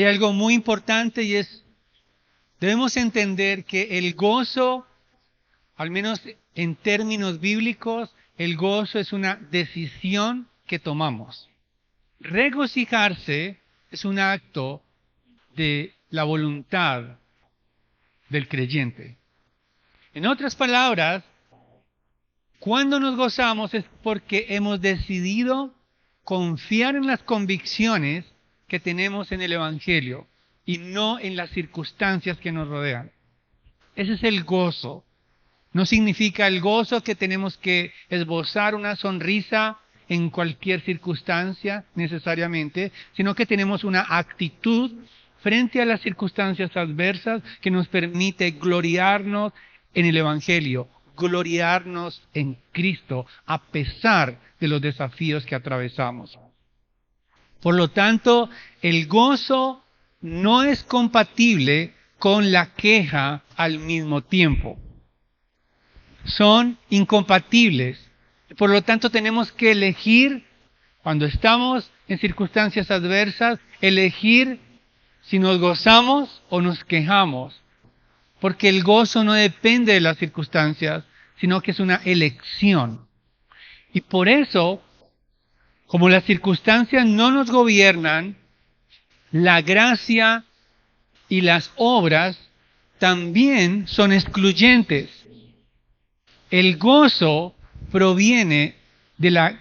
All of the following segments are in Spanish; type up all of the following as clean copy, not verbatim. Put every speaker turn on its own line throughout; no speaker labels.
Hay algo muy importante y debemos entender que el gozo, al menos en términos bíblicos, el gozo es una decisión que tomamos. Regocijarse es un acto de la voluntad del creyente. En otras palabras, cuando nos gozamos es porque hemos decidido confiar en las convicciones que tenemos en el Evangelio y no en las circunstancias que nos rodean. Ese es el gozo. No significa el gozo que tenemos que esbozar una sonrisa en cualquier circunstancia necesariamente, sino que tenemos una actitud frente a las circunstancias adversas que nos permite gloriarnos en el Evangelio, gloriarnos en Cristo a pesar de los desafíos que atravesamos. Por lo tanto, el gozo no es compatible con la queja al mismo tiempo. Son incompatibles. Por lo tanto, tenemos que elegir, cuando estamos en circunstancias adversas, elegir si nos gozamos o nos quejamos. Porque el gozo no depende de las circunstancias, sino que es una elección. Y por eso, como las circunstancias no nos gobiernan, la gracia y las obras también son excluyentes. El gozo proviene de la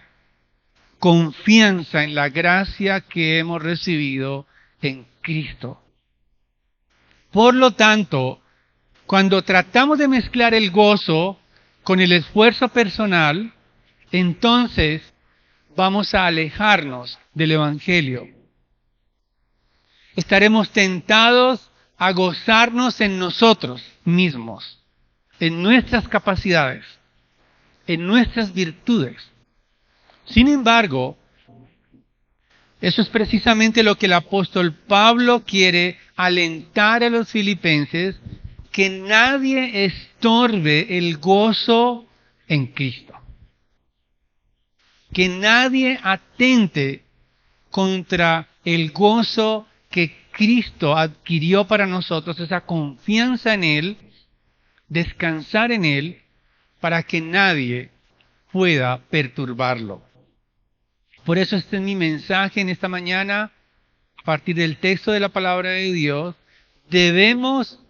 confianza en la gracia que hemos recibido en Cristo. Por lo tanto, cuando tratamos de mezclar el gozo con el esfuerzo personal, entonces vamos a alejarnos del Evangelio. Estaremos tentados a gozarnos en nosotros mismos, en nuestras capacidades, en nuestras virtudes. Sin embargo, eso es precisamente lo que el apóstol Pablo quiere alentar a los filipenses, que nadie estorbe el gozo en Cristo. Que nadie atente contra el gozo que Cristo adquirió para nosotros, esa confianza en Él, descansar en Él, para que nadie pueda perturbarlo. Por eso este es mi mensaje en esta mañana, a partir del texto de la palabra de Dios. Debemos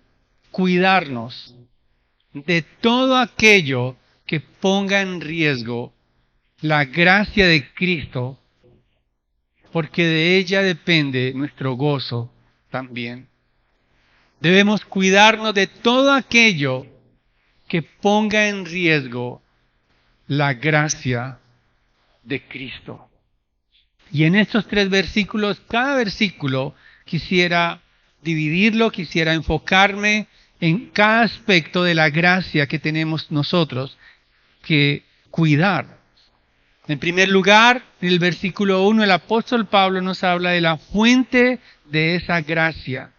cuidarnos de todo aquello que ponga en riesgo la gracia de Cristo, porque de ella depende nuestro gozo también. Debemos cuidarnos de todo aquello que ponga en riesgo la gracia de Cristo. Y en estos 3 versículos, cada versículo quisiera dividirlo, quisiera enfocarme en cada aspecto de la gracia que tenemos nosotros que cuidar. En primer lugar, en el versículo 1, el apóstol Pablo nos habla de la fuente de esa gracia.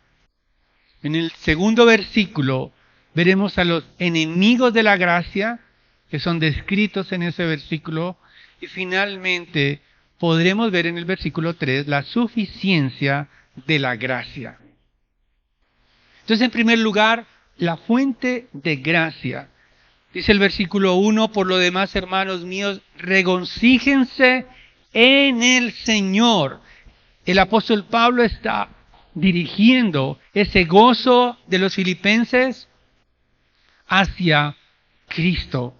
En el segundo versículo, veremos a los enemigos de la gracia, que son descritos en ese versículo, y finalmente podremos ver en el versículo 3 la suficiencia de la gracia. Entonces, en primer lugar, la fuente de gracia. Dice el versículo 1, por lo demás, hermanos míos, regocíjense en el Señor. El apóstol Pablo está dirigiendo ese gozo de los filipenses hacia Cristo.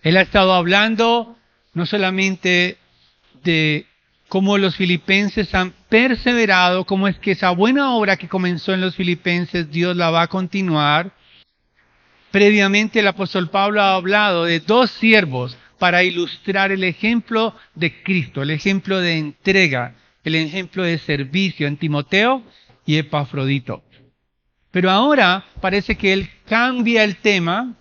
Él ha estado hablando no solamente de cómo los filipenses han perseverado, cómo es que esa buena obra que comenzó en los filipenses, Dios la va a continuar. Previamente el apóstol Pablo ha hablado de 2 siervos para ilustrar el ejemplo de Cristo, el ejemplo de entrega, el ejemplo de servicio en Timoteo y Epafrodito. Pero ahora parece que él cambia el tema,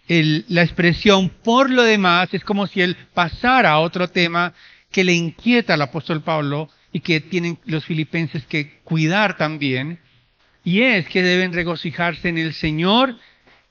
la expresión por lo demás, es como si él pasara a otro tema que le inquieta al apóstol Pablo y que tienen los filipenses que cuidar también, y es que deben regocijarse en el Señor.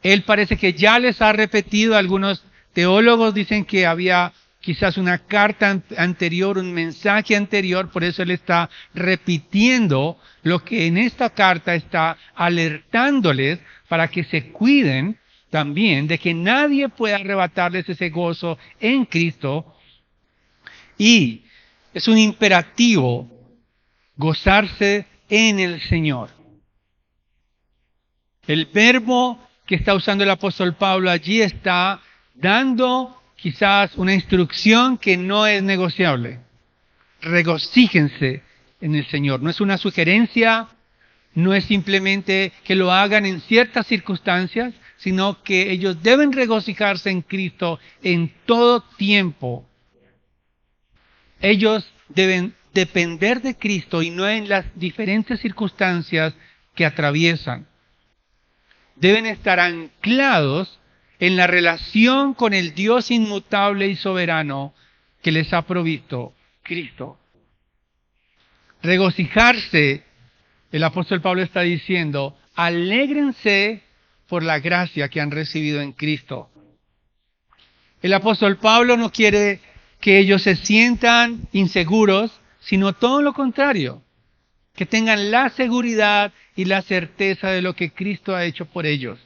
Él parece que ya les ha repetido, algunos teólogos dicen que había quizás una carta anterior, un mensaje anterior, por eso él está repitiendo lo que en esta carta está alertándoles para que se cuiden también de que nadie pueda arrebatarles ese gozo en Cristo. Y es un imperativo gozarse en el Señor. El verbo que está usando el apóstol Pablo allí está dando quizás una instrucción que no es negociable. Regocíjense en el Señor. No es una sugerencia, no es simplemente que lo hagan en ciertas circunstancias, sino que ellos deben regocijarse en Cristo en todo tiempo. Ellos deben depender de Cristo y no en las diferentes circunstancias que atraviesan. Deben estar anclados en la relación con el Dios inmutable y soberano que les ha provisto Cristo. Regocijarse, el apóstol Pablo está diciendo, alégrense por la gracia que han recibido en Cristo. El apóstol Pablo no quiere que ellos se sientan inseguros, sino todo lo contrario, que tengan la seguridad y la certeza de lo que Cristo ha hecho por ellos.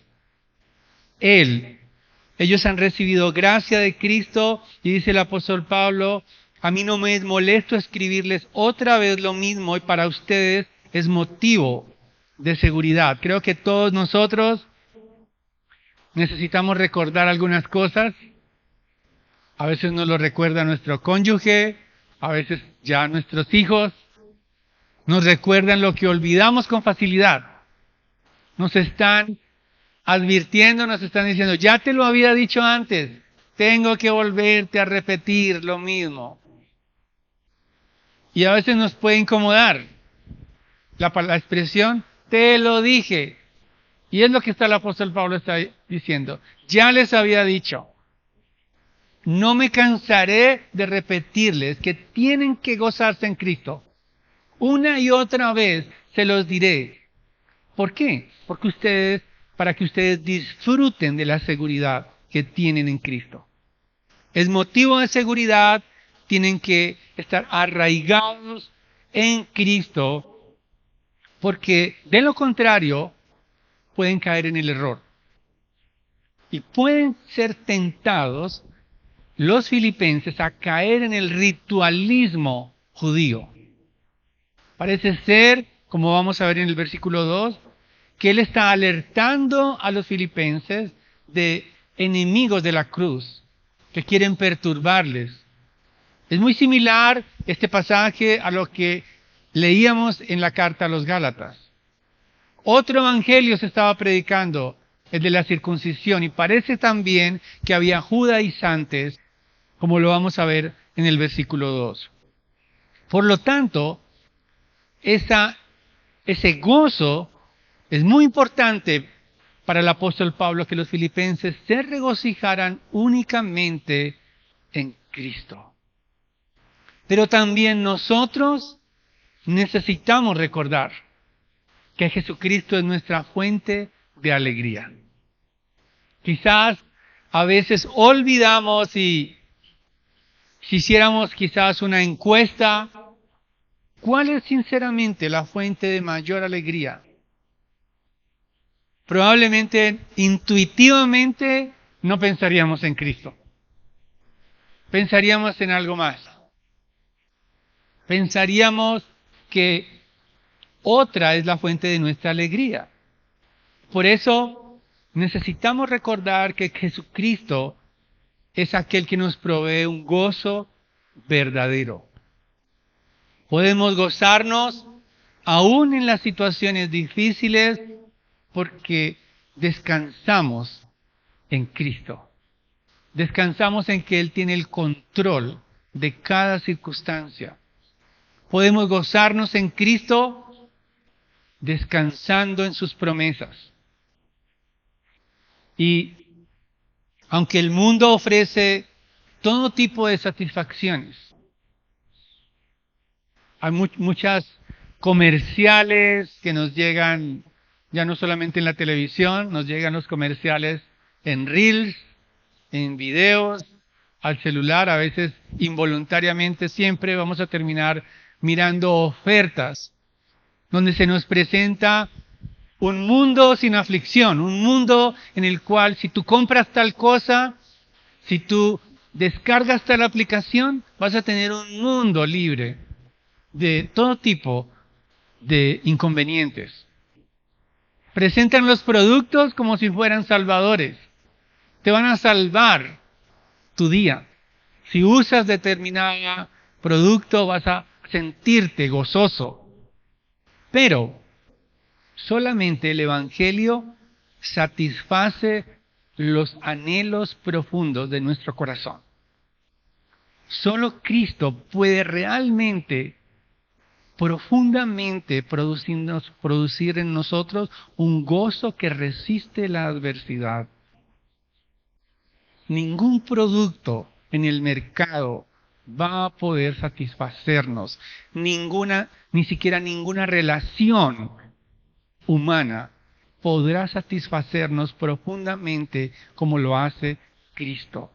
Ellos han recibido gracia de Cristo y dice el apóstol Pablo, a mí no me es molesto escribirles otra vez lo mismo y para ustedes es motivo de seguridad. Creo que todos nosotros necesitamos recordar algunas cosas. A veces nos lo recuerda nuestro cónyuge, a veces ya nuestros hijos. Nos recuerdan lo que olvidamos con facilidad. Nos están advirtiendo, nos están diciendo, ya te lo había dicho antes, tengo que volverte a repetir lo mismo. Y a veces nos puede incomodar la expresión, te lo dije. Y es lo que el apóstol Pablo está diciendo. Ya les había dicho. No me cansaré de repetirles que tienen que gozarse en Cristo. Una y otra vez se los diré. ¿Por qué? Para que ustedes disfruten de la seguridad que tienen en Cristo. Es motivo de seguridad, tienen que estar arraigados en Cristo, porque de lo contrario pueden caer en el error. Y pueden ser tentados los filipenses a caer en el ritualismo judío. Parece ser, como vamos a ver en el versículo 2, que él está alertando a los filipenses de enemigos de la cruz que quieren perturbarles. Es muy similar este pasaje a lo que leíamos en la carta a los Gálatas. Otro evangelio se estaba predicando, el de la circuncisión, y parece también que había judaizantes, como lo vamos a ver en el versículo 2. Por lo tanto, ese gozo es muy importante para el apóstol Pablo, que los filipenses se regocijaran únicamente en Cristo. Pero también nosotros necesitamos recordar que Jesucristo es nuestra fuente de alegría. Quizás a veces olvidamos, y si hiciéramos quizás una encuesta, ¿cuál es sinceramente la fuente de mayor alegría? Probablemente, intuitivamente, no pensaríamos en Cristo. Pensaríamos en algo más. Pensaríamos que otra es la fuente de nuestra alegría. Por eso necesitamos recordar que Jesucristo es aquel que nos provee un gozo verdadero. Podemos gozarnos aún en las situaciones difíciles porque descansamos en Cristo. Descansamos en que Él tiene el control de cada circunstancia. Podemos gozarnos en Cristo descansando en sus promesas. Y aunque el mundo ofrece todo tipo de satisfacciones, hay muchas comerciales que nos llegan ya no solamente en la televisión, nos llegan los comerciales en reels, en videos, al celular, a veces involuntariamente, siempre vamos a terminar mirando ofertas donde se nos presenta un mundo sin aflicción, un mundo en el cual si tú compras tal cosa, si tú descargas tal aplicación, vas a tener un mundo libre de todo tipo de inconvenientes. Presentan los productos como si fueran salvadores. Te van a salvar tu día. Si usas determinado producto, vas a sentirte gozoso. Pero solamente el Evangelio satisface los anhelos profundos de nuestro corazón. Solo Cristo puede realmente, profundamente producir en nosotros un gozo que resiste la adversidad. Ningún producto en el mercado va a poder satisfacernos. Ni siquiera ninguna relación humana podrá satisfacernos profundamente como lo hace Cristo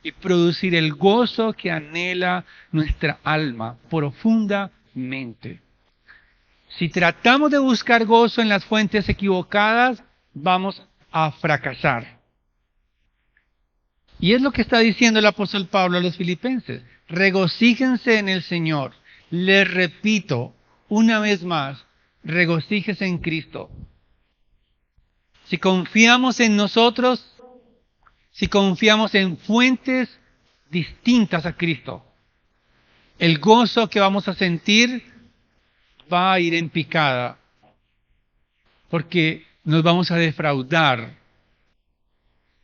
y producir el gozo que anhela nuestra alma profundamente. Si tratamos de buscar gozo en las fuentes equivocadas, vamos a fracasar. Y es lo que está diciendo el apóstol Pablo a los filipenses. Regocíjense en el Señor. Les repito una vez más, regocíjese en Cristo. Si confiamos en nosotros, si confiamos en fuentes distintas a Cristo, el gozo que vamos a sentir va a ir en picada, porque nos vamos a defraudar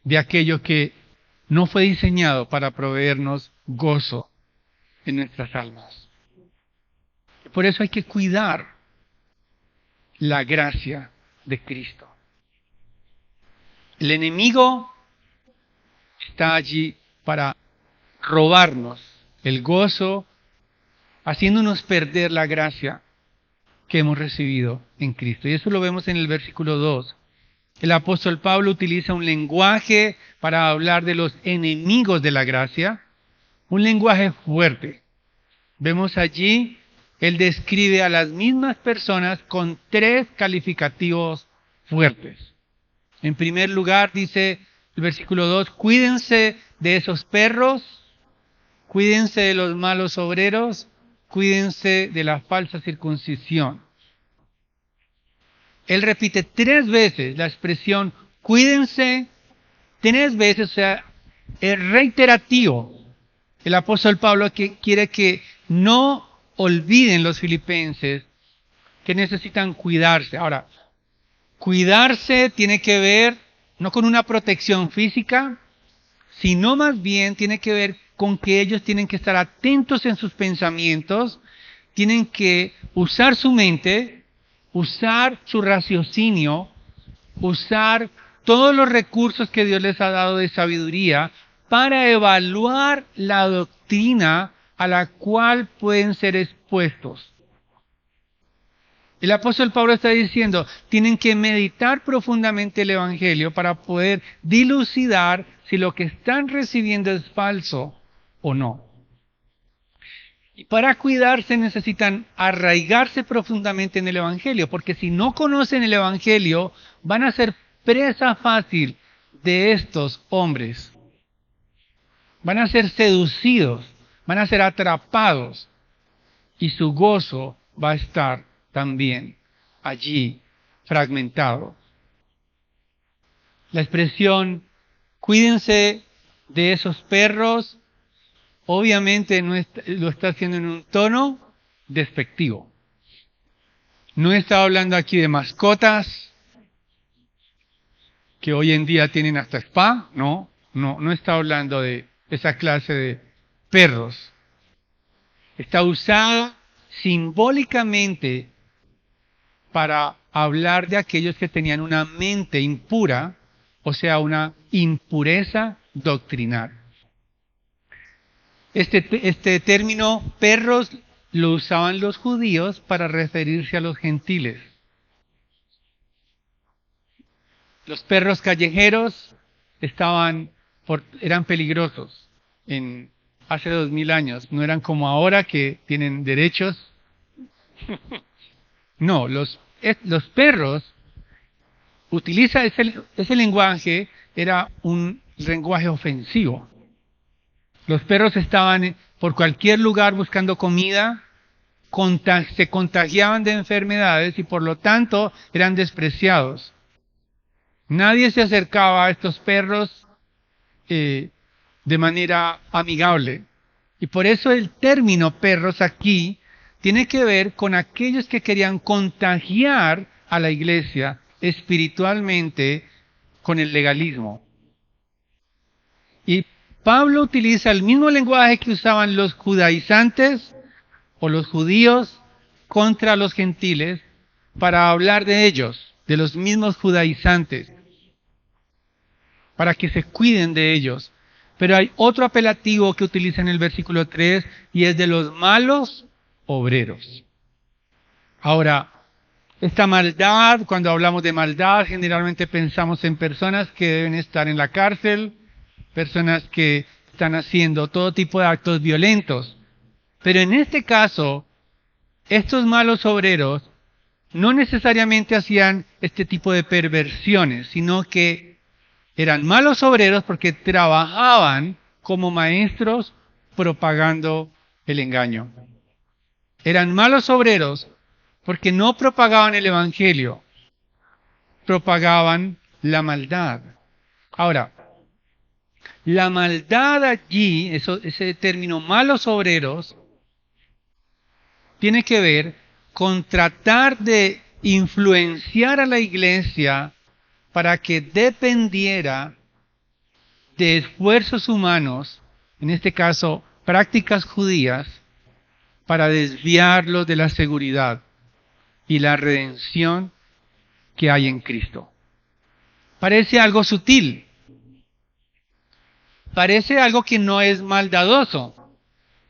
de aquello que no fue diseñado para proveernos gozo en nuestras almas. Por eso hay que cuidar la gracia de Cristo. El enemigo está allí para robarnos el gozo, haciéndonos perder la gracia que hemos recibido en Cristo. Y eso lo vemos en el versículo 2. El apóstol Pablo utiliza un lenguaje para hablar de los enemigos de la gracia, un lenguaje fuerte. Vemos allí, él describe a las mismas personas con 3 calificativos fuertes. En primer lugar, dice el versículo 2, cuídense de esos perros, cuídense de los malos obreros, cuídense de la falsa circuncisión. Él repite 3 veces la expresión cuídense, 3 veces, o sea, es reiterativo. El apóstol Pablo quiere que no olviden los filipenses que necesitan cuidarse. Ahora, cuidarse tiene que ver no con una protección física, sino más bien tiene que ver con que ellos tienen que estar atentos en sus pensamientos, tienen que usar su mente, usar su raciocinio, usar todos los recursos que Dios les ha dado de sabiduría para evaluar la doctrina a la cual pueden ser expuestos. El apóstol Pablo está diciendo, tienen que meditar profundamente el Evangelio para poder dilucidar si lo que están recibiendo es falso o no. Y para cuidarse necesitan arraigarse profundamente en el Evangelio, porque si no conocen el Evangelio, van a ser presa fácil de estos hombres. Van a ser seducidos, van a ser atrapados, y su gozo va a estar también allí fragmentado. La expresión, cuídense de esos perros, obviamente lo está haciendo en un tono despectivo. No está hablando aquí de mascotas, que hoy en día tienen hasta spa, no está hablando de esa clase de perros. Está usada simbólicamente para hablar de aquellos que tenían una mente impura, o sea, una impureza doctrinal. Este término perros lo usaban los judíos para referirse a los gentiles. Los perros callejeros eran peligrosos. hace 2000 años. No eran como ahora que tienen derechos. No, los perros ese lenguaje era un lenguaje ofensivo. Los perros estaban por cualquier lugar buscando comida, se contagiaban de enfermedades y por lo tanto eran despreciados. Nadie se acercaba a estos perros de manera amigable. Y por eso el término perros aquí tiene que ver con aquellos que querían contagiar a la iglesia espiritualmente con el legalismo. Y Pablo utiliza el mismo lenguaje que usaban los judaizantes o los judíos contra los gentiles para hablar de ellos, de los mismos judaizantes, para que se cuiden de ellos. Pero hay otro apelativo que utiliza en el versículo 3 y es de los malos obreros. Ahora, esta maldad, cuando hablamos de maldad, generalmente pensamos en personas que deben estar en la cárcel, personas que están haciendo todo tipo de actos violentos. Pero en este caso, estos malos obreros no necesariamente hacían este tipo de perversiones, sino que eran malos obreros porque trabajaban como maestros propagando el engaño. Eran malos obreros porque no propagaban el evangelio, propagaban la maldad. Ahora, la maldad allí, ese término malos obreros, tiene que ver con tratar de influenciar a la iglesia para que dependiera de esfuerzos humanos, en este caso prácticas judías, para desviarlos de la seguridad y la redención que hay en Cristo. Parece algo sutil. Parece algo que no es maldadoso.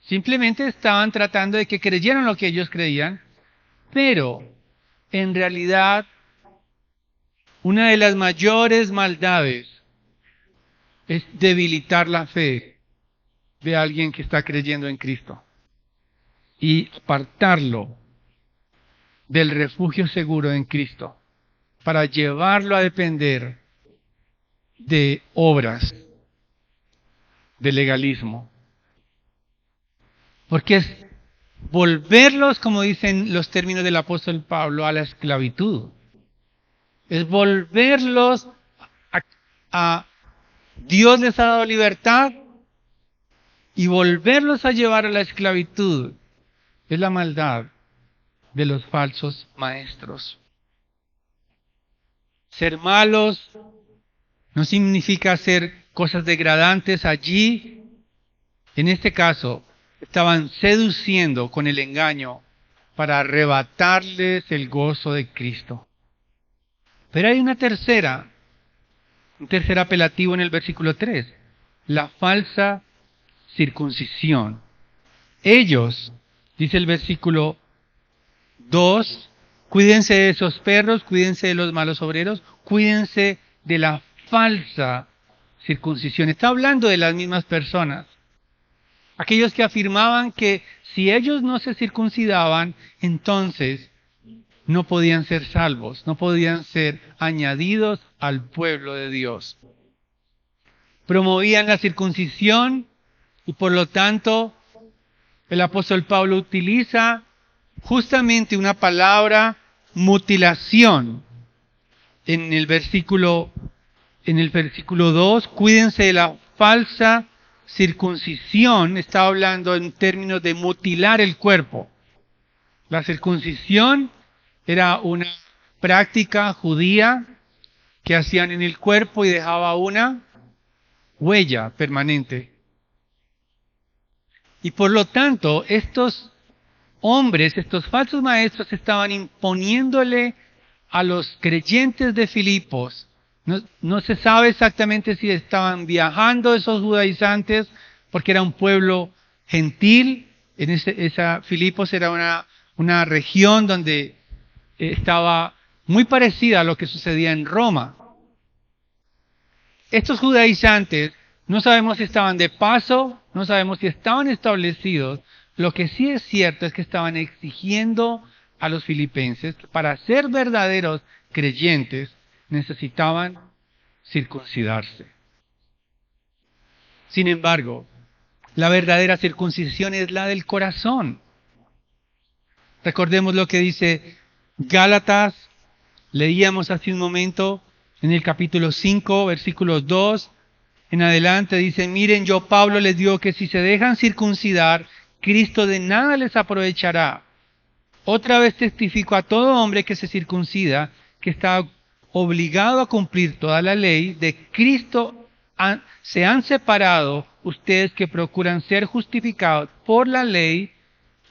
Simplemente estaban tratando de que creyeran lo que ellos creían, pero en realidad una de las mayores maldades es debilitar la fe de alguien que está creyendo en Cristo y apartarlo del refugio seguro en Cristo para llevarlo a depender de obras, de legalismo. Porque es volverlos, como dicen los términos del apóstol Pablo, a la esclavitud. Es volverlos a Dios les ha dado libertad y volverlos a llevar a la esclavitud. Es la maldad de los falsos maestros. Ser malos no significa hacer cosas degradantes allí. En este caso, estaban seduciendo con el engaño para arrebatarles el gozo de Cristo. Pero hay un tercer apelativo en el versículo 3, la falsa circuncisión. Ellos, dice el versículo 2, cuídense de esos perros, cuídense de los malos obreros, cuídense de la falsa circuncisión. Está hablando de las mismas personas. Aquellos que afirmaban que si ellos no se circuncidaban, entonces no podían ser salvos, no podían ser añadidos al pueblo de Dios. Promovían la circuncisión y por lo tanto el apóstol Pablo utiliza justamente una palabra mutilación en el versículo 2, cuídense de la falsa circuncisión. Está hablando en términos de mutilar el cuerpo. La circuncisión era una práctica judía que hacían en el cuerpo y dejaba una huella permanente. Y por lo tanto, estos hombres, estos falsos maestros, estaban imponiéndole a los creyentes de Filipos. No se sabe exactamente si estaban viajando esos judaizantes, porque era un pueblo gentil. Filipos era una región donde estaba muy parecida a lo que sucedía en Roma. Estos judaizantes No sabemos si estaban de paso, no sabemos si estaban establecidos. Lo que sí es cierto es que estaban exigiendo a los filipenses que para ser verdaderos creyentes necesitaban circuncidarse. Sin embargo, la verdadera circuncisión es la del corazón. Recordemos lo que dice Gálatas, leíamos hace un momento en el capítulo 5, versículos 2 en adelante, dice: miren, yo Pablo les digo que si se dejan circuncidar, Cristo de nada les aprovechará. Otra vez testifico a todo hombre que se circuncida, que está obligado a cumplir toda la ley. De Cristo se han separado ustedes que procuran ser justificados por la ley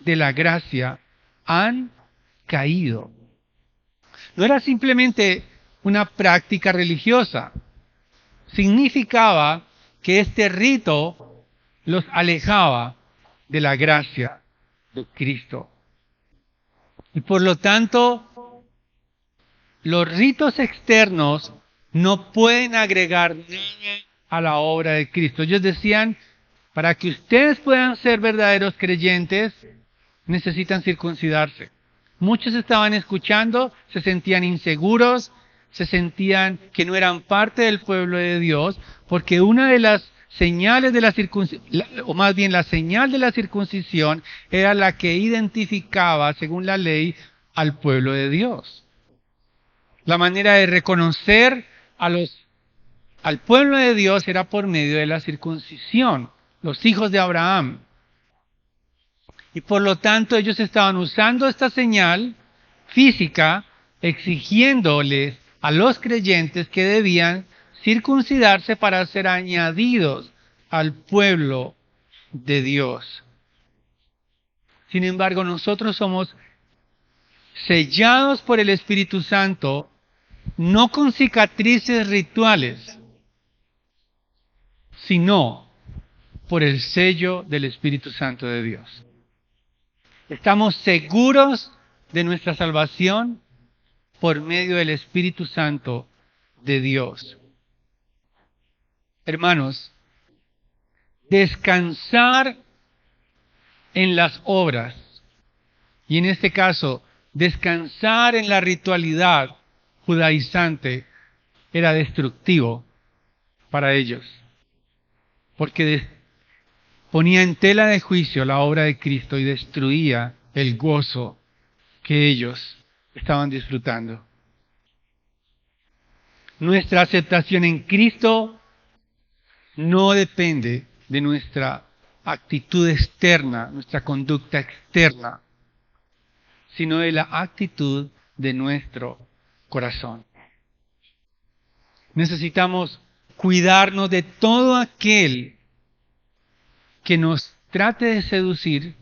de la gracia, han caído. No era simplemente una práctica religiosa. Significaba que este rito los alejaba de la gracia de Cristo. Y por lo tanto, los ritos externos no pueden agregar nada a la obra de Cristo. Ellos decían, para que ustedes puedan ser verdaderos creyentes, necesitan circuncidarse. Muchos estaban escuchando, se sentían inseguros, se sentían que no eran parte del pueblo de Dios, porque una de las señales de la circuncisión, o más bien la señal de la circuncisión, era la que identificaba, según la ley, al pueblo de Dios. La manera de reconocer al pueblo de Dios era por medio de la circuncisión, los hijos de Abraham. Y por lo tanto ellos estaban usando esta señal física, exigiéndoles a los creyentes que debían circuncidarse para ser añadidos al pueblo de Dios. Sin embargo, nosotros somos sellados por el Espíritu Santo, no con cicatrices rituales, sino por el sello del Espíritu Santo de Dios. Estamos seguros de nuestra salvación por medio del Espíritu Santo de Dios. Hermanos, descansar en las obras, y en este caso, descansar en la ritualidad judaizante, era destructivo para ellos, porque ponía en tela de juicio la obra de Cristo y destruía el gozo que ellos estaban disfrutando. Nuestra aceptación en Cristo no depende de nuestra actitud externa, nuestra conducta externa, sino de la actitud de nuestro corazón. Necesitamos cuidarnos de todo aquel que nos trate de seducir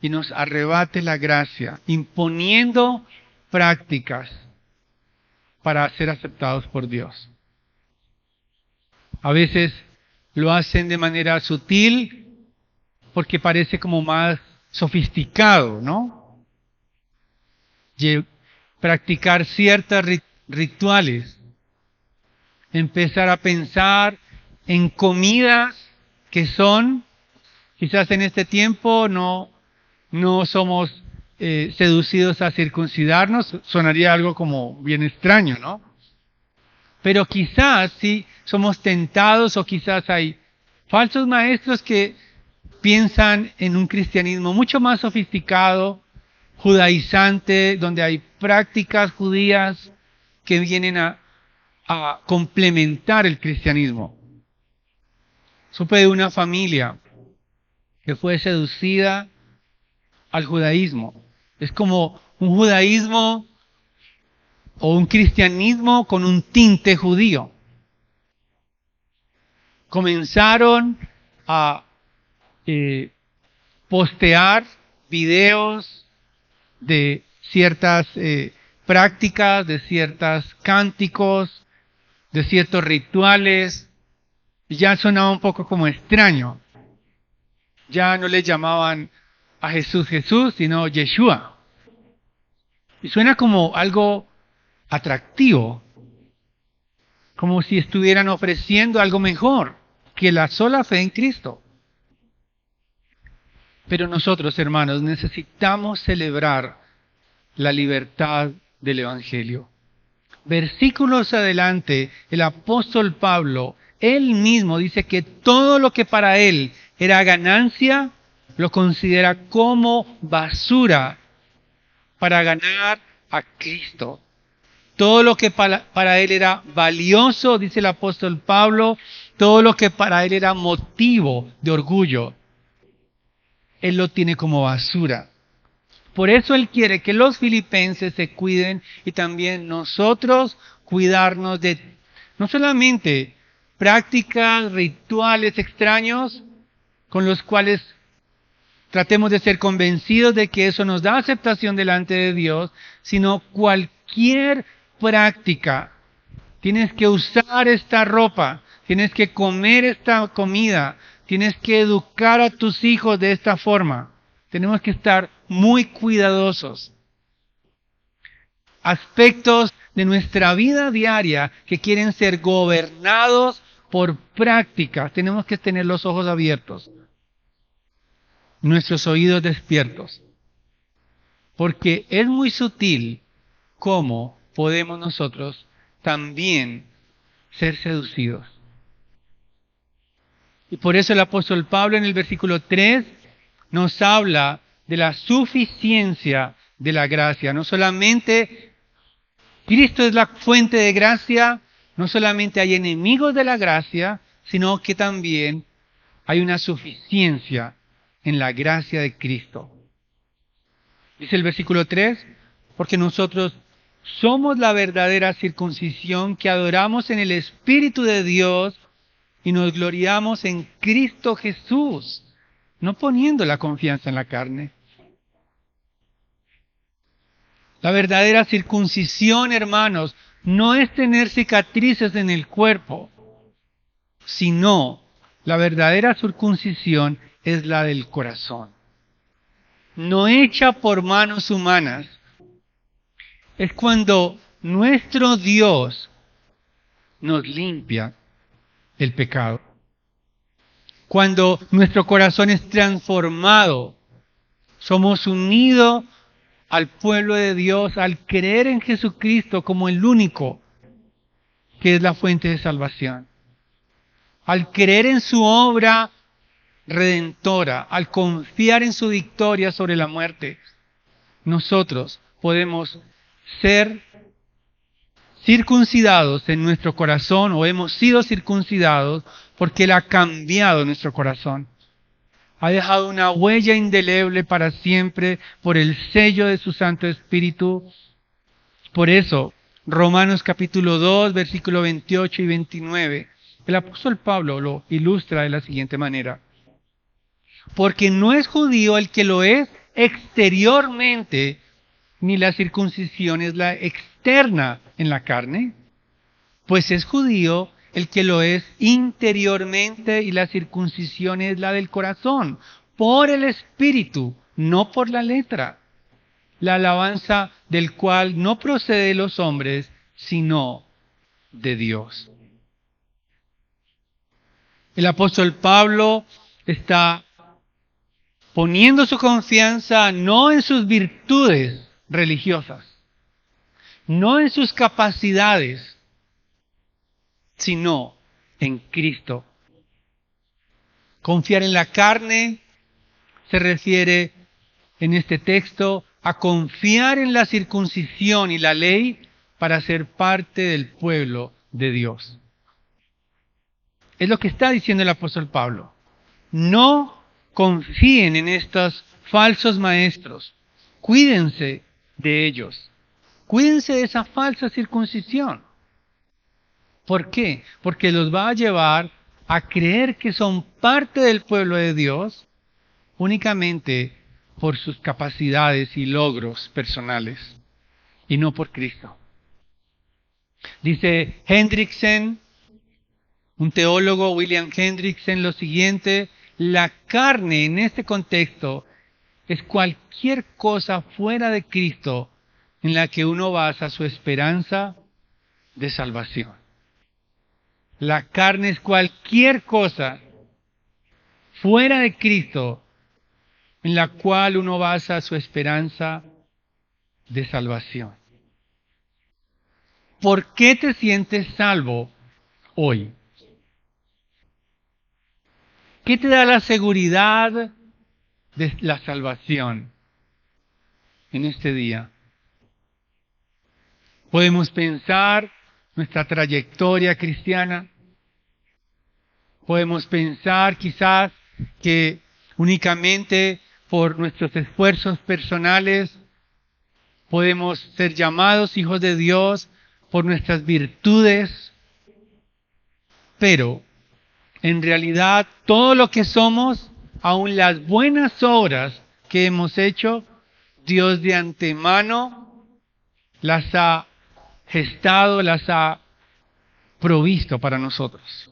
y nos arrebate la gracia, imponiendo prácticas para ser aceptados por Dios. A veces lo hacen de manera sutil porque parece como más sofisticado, ¿no? Practicar ciertos rituales, empezar a pensar en comidas que son, quizás en este tiempo no somos seducidos a circuncidarnos, sonaría algo como bien extraño, ¿no? Pero quizás sí somos tentados, o quizás hay falsos maestros que piensan en un cristianismo mucho más sofisticado, judaizante, donde hay prácticas judías que vienen a complementar el cristianismo. Supe de una familia que fue seducida al judaísmo. Es como un judaísmo o un cristianismo con un tinte judío. Comenzaron a postear videos de ciertas prácticas, de ciertos cánticos, de ciertos rituales. Ya sonaba un poco como extraño. Ya no le llamaban a Jesús Jesús, sino Yeshua. Y suena como algo atractivo, como si estuvieran ofreciendo algo mejor. que la sola fe en Cristo. Pero nosotros, hermanos, necesitamos celebrar la libertad del Evangelio. Versículos adelante, el apóstol Pablo, él mismo dice que todo lo que para él era ganancia, lo considera como basura para ganar a Cristo. Todo lo que para él era valioso, dice el apóstol Pablo, todo lo que para él era motivo de orgullo, él lo tiene como basura. Por eso él quiere que los filipenses se cuiden y también nosotros cuidarnos de no solamente prácticas, rituales extraños con los cuales tratemos de ser convencidos de que eso nos da aceptación delante de Dios, sino cualquier práctica. Tienes que usar esta ropa, tienes que comer esta comida, tienes que educar a tus hijos de esta forma. Tenemos que estar muy cuidadosos. Aspectos de nuestra vida diaria que quieren ser gobernados por prácticas. Tenemos que tener los ojos abiertos, nuestros oídos despiertos. Porque es muy sutil cómo podemos nosotros también ser seducidos. Y por eso el apóstol Pablo en el versículo 3 nos habla de la suficiencia de la gracia. No solamente Cristo es la fuente de gracia, no solamente hay enemigos de la gracia, sino que también hay una suficiencia en la gracia de Cristo. Dice el versículo 3, porque nosotros somos la verdadera circuncisión que adoramos en el Espíritu de Dios y nos gloriamos en Cristo Jesús, no poniendo la confianza en la carne. La verdadera circuncisión, hermanos, no es tener cicatrices en el cuerpo, sino la verdadera circuncisión es la del corazón. No hecha por manos humanas. Es cuando nuestro Dios nos limpia el pecado. Cuando nuestro corazón es transformado, somos unidos al pueblo de Dios al creer en Jesucristo como el único que es la fuente de salvación. Al creer en su obra redentora, al confiar en su victoria sobre la muerte, nosotros podemos ser circuncidados en nuestro corazón o hemos sido circuncidados porque Él ha cambiado nuestro corazón. Ha dejado una huella indeleble para siempre por el sello de su Santo Espíritu. Por eso, Romanos capítulo 2, versículo 28 y 29, el apóstol Pablo lo ilustra de la siguiente manera. Porque no es judío el que lo es exteriormente, ni la circuncisión es la externa en la carne, pues es judío el que lo es interiormente y la circuncisión es la del corazón, por el Espíritu, no por la letra, la alabanza del cual no procede de los hombres, sino de Dios. El apóstol Pablo está poniendo su confianza no en sus virtudes religiosas, no en sus capacidades, sino en Cristo. Confiar en la carne se refiere en este texto a confiar en la circuncisión y la ley para ser parte del pueblo de Dios. Es lo que está diciendo el apóstol Pablo. No confíen en estos falsos maestros. Cuídense de ellos. Cuídense de esa falsa circuncisión. ¿Por qué? Porque los va a llevar a creer que son parte del pueblo de Dios únicamente por sus capacidades y logros personales y no por Cristo. Dice Hendrickson, un teólogo, William Hendrickson, lo siguiente: la carne en este contexto es cualquier cosa fuera de Cristo en la que uno basa su esperanza de salvación. La carne es cualquier cosa fuera de Cristo en la cual uno basa su esperanza de salvación. ¿Por qué te sientes salvo hoy? ¿Qué te da la seguridad de la salvación en este día? Podemos pensar nuestra trayectoria cristiana. Podemos pensar quizás que únicamente por nuestros esfuerzos personales podemos ser llamados hijos de Dios por nuestras virtudes. Pero en realidad todo lo que somos, aun las buenas obras que hemos hecho, Dios de antemano las ha gestado, las ha provisto para nosotros.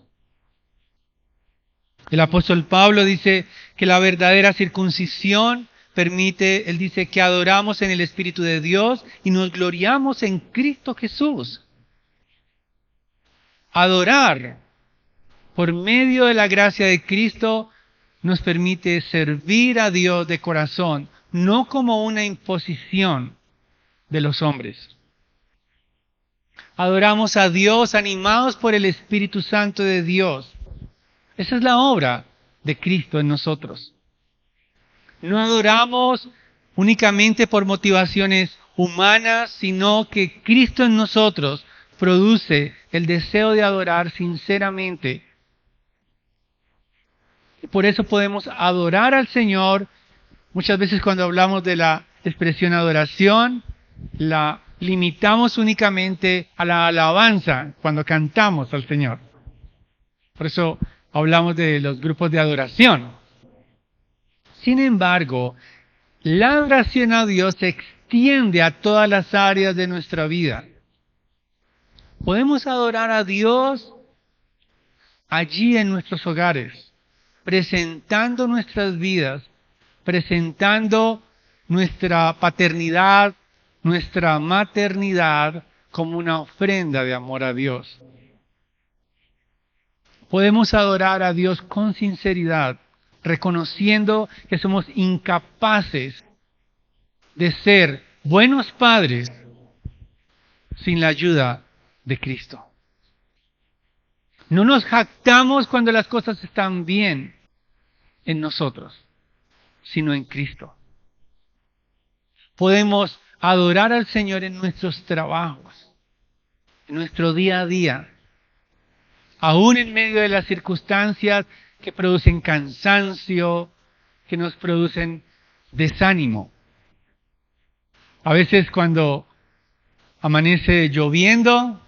El apóstol Pablo dice que la verdadera circuncisión permite, él dice que adoramos en el Espíritu de Dios y nos gloriamos en Cristo Jesús. Adorar por medio de la gracia de Cristo nos permite servir a Dios de corazón, no como una imposición de los hombres. Adoramos a Dios animados por el Espíritu Santo de Dios. Esa es la obra de Cristo en nosotros. No adoramos únicamente por motivaciones humanas, sino que Cristo en nosotros produce el deseo de adorar sinceramente. Y por eso podemos adorar al Señor. Muchas veces cuando hablamos de la expresión adoración, la limitamos únicamente a la alabanza cuando cantamos al Señor. Por eso hablamos de los grupos de adoración. Sin embargo, la adoración a Dios se extiende a todas las áreas de nuestra vida. Podemos adorar a Dios allí en nuestros hogares, presentando nuestras vidas, presentando nuestra paternidad, nuestra maternidad como una ofrenda de amor a Dios. Podemos adorar a Dios con sinceridad, reconociendo que somos incapaces de ser buenos padres sin la ayuda de Cristo. No nos jactamos cuando las cosas están bien en nosotros, sino en Cristo. Podemos adorar al Señor en nuestros trabajos, en nuestro día a día, aún en medio de las circunstancias que producen cansancio, que nos producen desánimo. A veces cuando amanece lloviendo,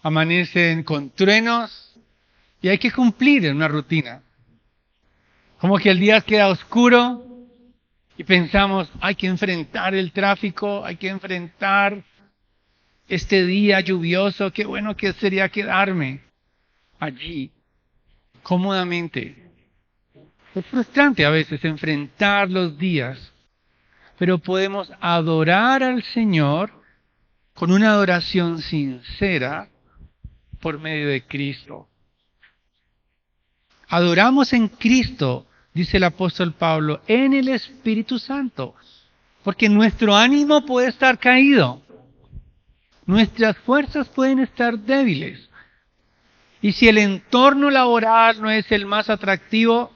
amanecen con truenos y hay que cumplir en una rutina. Como que el día queda oscuro y pensamos, hay que enfrentar el tráfico, hay que enfrentar este día lluvioso, qué bueno que sería quedarme allí cómodamente. Es frustrante a veces enfrentar los días, pero podemos adorar al Señor con una adoración sincera por medio de Cristo. Adoramos en Cristo, dice el apóstol Pablo, en el Espíritu Santo, porque nuestro ánimo puede estar caído, nuestras fuerzas pueden estar débiles, y si el entorno laboral no es el más atractivo,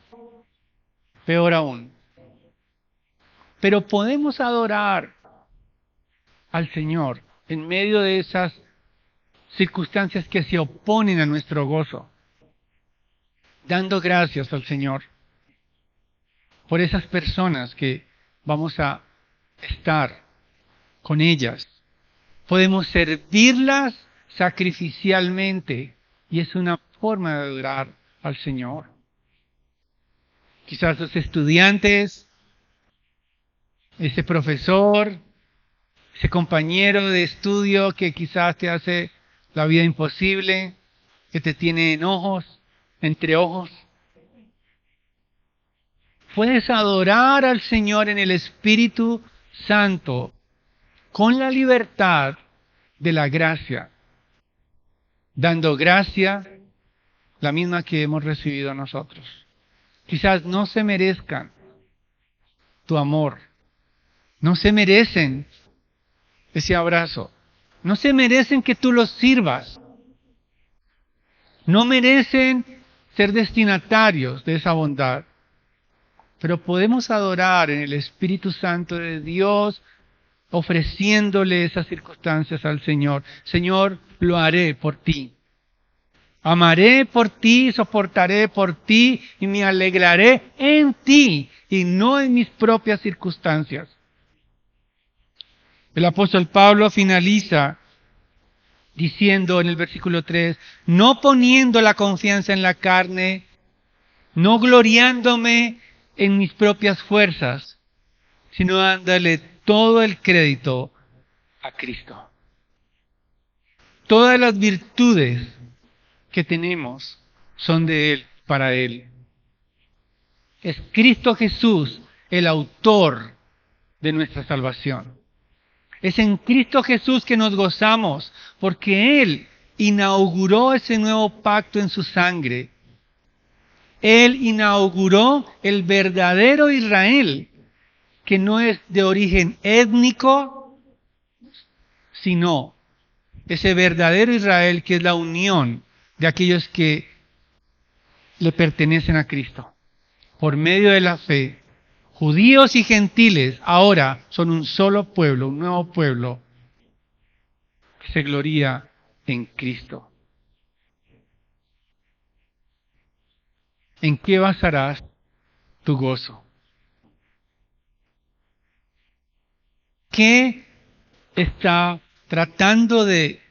peor aún. Pero podemos adorar al Señor en medio de esas circunstancias que se oponen a nuestro gozo, dando gracias al Señor por esas personas que vamos a estar con ellas. Podemos servirlas sacrificialmente y es una forma de adorar al Señor. Quizás los estudiantes, ese profesor, ese compañero de estudio que quizás te hace la vida imposible, que te tiene entre ojos. Puedes adorar al Señor en el Espíritu Santo con la libertad de la gracia. dando gracia, la misma que hemos recibido nosotros. Quizás no se merezcan tu amor, no se merecen ese abrazo, no se merecen que tú los sirvas, no merecen ser destinatarios de esa bondad, pero podemos adorar en el Espíritu Santo de Dios, ofreciéndole esas circunstancias al Señor. Señor, lo haré por ti. Amaré por ti, soportaré por ti y me alegraré en ti y no en mis propias circunstancias. El apóstol Pablo finaliza diciendo en el versículo 3, no poniendo la confianza en la carne, no gloriándome en mis propias fuerzas, sino dándole todo el crédito a Cristo. Todas las virtudes que tenemos son de Él, para Él. Es Cristo Jesús el autor de nuestra salvación. Es en Cristo Jesús que nos gozamos, porque Él inauguró ese nuevo pacto en su sangre. Él inauguró el verdadero Israel, que no es de origen étnico, sino ese verdadero Israel que es la unión de aquellos que le pertenecen a Cristo. Por medio de la fe, judíos y gentiles ahora son un solo pueblo, un nuevo pueblo que se gloría en Cristo. ¿En qué basarás tu gozo? ¿Qué está tratando de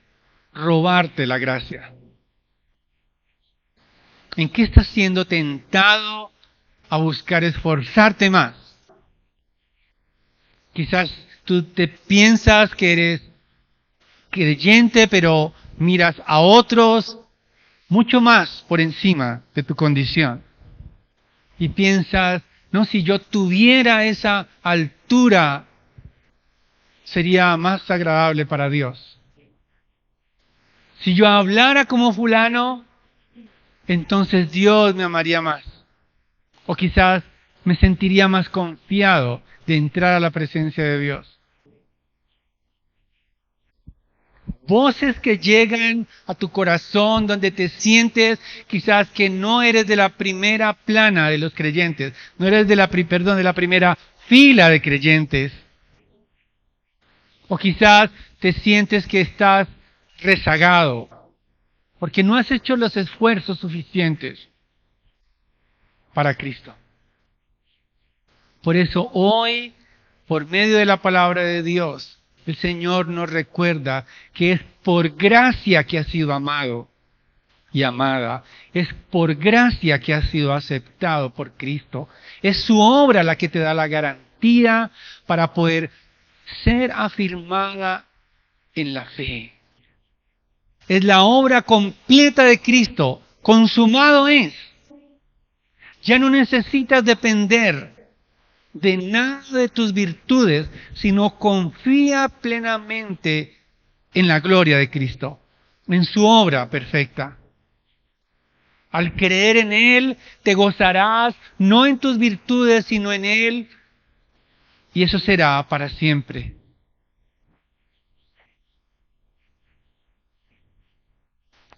robarte la gracia? ¿En qué estás siendo tentado a buscar esforzarte más? Quizás tú te piensas que eres creyente, pero miras a otros mucho más por encima de tu condición. Y piensas, no, si yo tuviera esa altura, sería más agradable para Dios. Si yo hablara como fulano, entonces Dios me amaría más. O quizás me sentiría más confiado de entrar a la presencia de Dios. Voces que llegan a tu corazón donde te sientes quizás que no eres de la primera plana de los creyentes, no eres de la primera fila de creyentes. O quizás te sientes que estás rezagado, porque no has hecho los esfuerzos suficientes para Cristo. Por eso hoy, por medio de la palabra de Dios, el Señor nos recuerda que es por gracia que has sido amado y amada. Es por gracia que has sido aceptado por Cristo. Es su obra la que te da la garantía para poder ser afirmada en la fe. Es la obra completa de Cristo. Consumado es. Ya no necesitas depender de nada de tus virtudes, sino confía plenamente en la gloria de Cristo, en su obra perfecta. Al creer en Él, te gozarás no en tus virtudes, sino en Él, y eso será para siempre.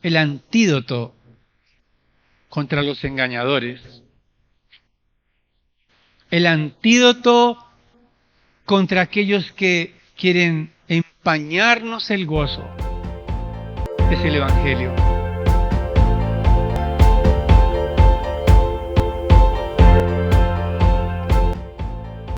El antídoto contra los engañadores. El antídoto contra aquellos que quieren empañarnos el gozo es el Evangelio.